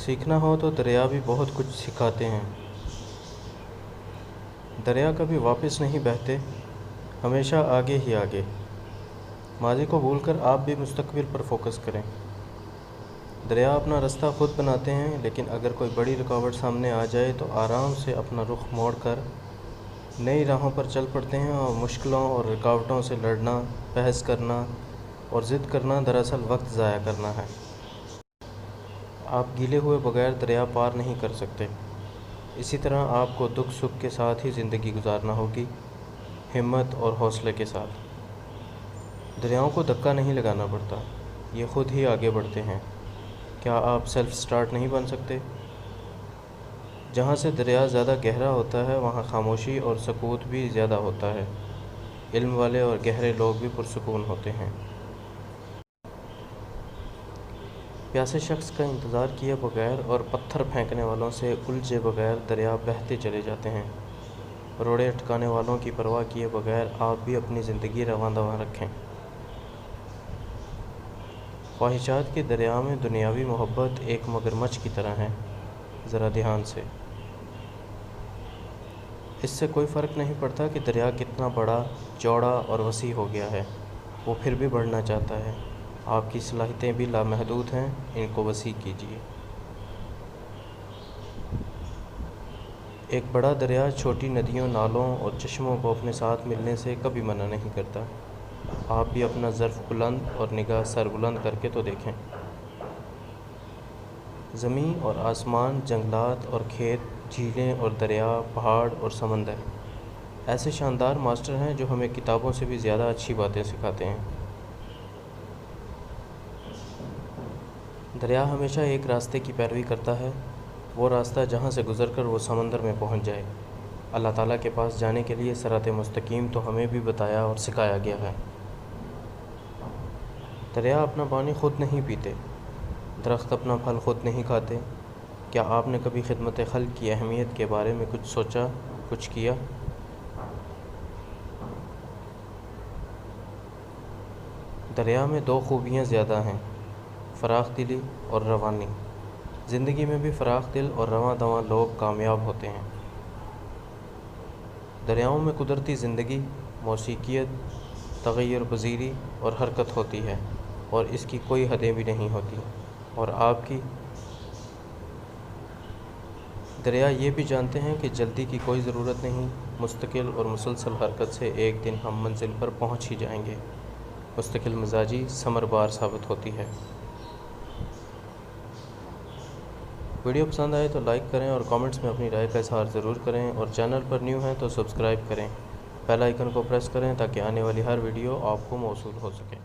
सीखना हो तो दरिया भी बहुत कुछ सिखाते हैं। दरिया कभी वापस नहीं बहते, हमेशा आगे ही आगे। माजी को भूलकर आप भी मुस्तकबिल पर फोकस करें। दरिया अपना रास्ता खुद बनाते हैं, लेकिन अगर कोई बड़ी रुकावट सामने आ जाए तो आराम से अपना रुख मोड़ कर नई राहों पर चल पड़ते हैं। और मुश्किलों और रुकावटों से लड़ना, बहस करना और ज़िद करना दरअसल वक्त ज़ाया करना है। आप गीले हुए बगैर दरिया पार नहीं कर सकते। इसी तरह आपको दुख सुख के साथ ही ज़िंदगी गुजारना होगी, हिम्मत और हौसले के साथ। दरियाओं को धक्का नहीं लगाना पड़ता, ये ख़ुद ही आगे बढ़ते हैं। क्या आप सेल्फ स्टार्ट नहीं बन सकते? जहाँ से दरिया ज़्यादा गहरा होता है वहाँ खामोशी और सकूत भी ज़्यादा होता है। इल्म वाले और गहरे लोग भी पुरसुकून होते हैं। प्यासे शख्स का इंतज़ार किए बगैर और पत्थर फेंकने वालों से उलझे बगैर दरिया बहते चले जाते हैं। रोड़े अटकाने वालों की परवाह किए बगैर आप भी अपनी ज़िंदगी रवां दवां रखें। ख्वाहिशात के दरिया में दुनियावी मोहब्बत एक मगरमच्छ की तरह है। ज़रा ध्यान से। इससे कोई फ़र्क नहीं पड़ता कि दरिया कितना बड़ा, चौड़ा और वसी हो गया है, वो फिर भी बढ़ना चाहता है। आपकी सलाहियतें भी लामहदूद हैं, इनको वसी कीजिए। एक बड़ा दरिया छोटी नदियों, नालों और चश्मों को अपने साथ मिलने से कभी मना नहीं करता। आप भी अपना ज़र्फ़ बुलंद और निगाह सर बुलंद करके तो देखें। ज़मीन और आसमान, जंगलात और खेत, झीलें और दरिया, पहाड़ और समंदर ऐसे शानदार मास्टर हैं जो हमें किताबों से भी ज़्यादा अच्छी बातें सिखाते हैं। दरिया हमेशा एक रास्ते की पैरवी करता है, वो रास्ता जहाँ से गुज़रकर वो समंदर में पहुँच जाए। अल्लाह ताला के पास जाने के लिए सिराते मुस्तकीम तो हमें भी बताया और सिखाया गया है। दरिया अपना पानी ख़ुद नहीं पीते, दरख्त अपना फल ख़ुद नहीं खाते। क्या आपने कभी खिदमत खल्क़ की अहमियत के बारे में कुछ सोचा, कुछ किया? दरिया में दो खूबियाँ ज़्यादा हैं, फ़राख दिली और रवानी। ज़िंदगी में भी फ़राख दिल और रवां दवां लोग कामयाब होते हैं। दरियाओं में कुदरती ज़िंदगी, मौसीकियत, तग़य्युर पज़ीरी और हरकत होती है, और इसकी कोई हदें भी नहीं होती। और आपकी दरिया ये भी जानते हैं कि जल्दी की कोई ज़रूरत नहीं, मुस्तकिल और मुसलसल हरकत से एक दिन हम मंजिल पर पहुँच ही जाएंगे। मुस्तकिल मिजाजी समरबार साबित होती है। वीडियो पसंद आए तो लाइक करें और कमेंट्स में अपनी राय का इज़हार ज़रूर करें। और चैनल पर न्यू हैं तो सब्सक्राइब करें, बेल आइकन को प्रेस करें ताकि आने वाली हर वीडियो आपको मौसूल हो सके।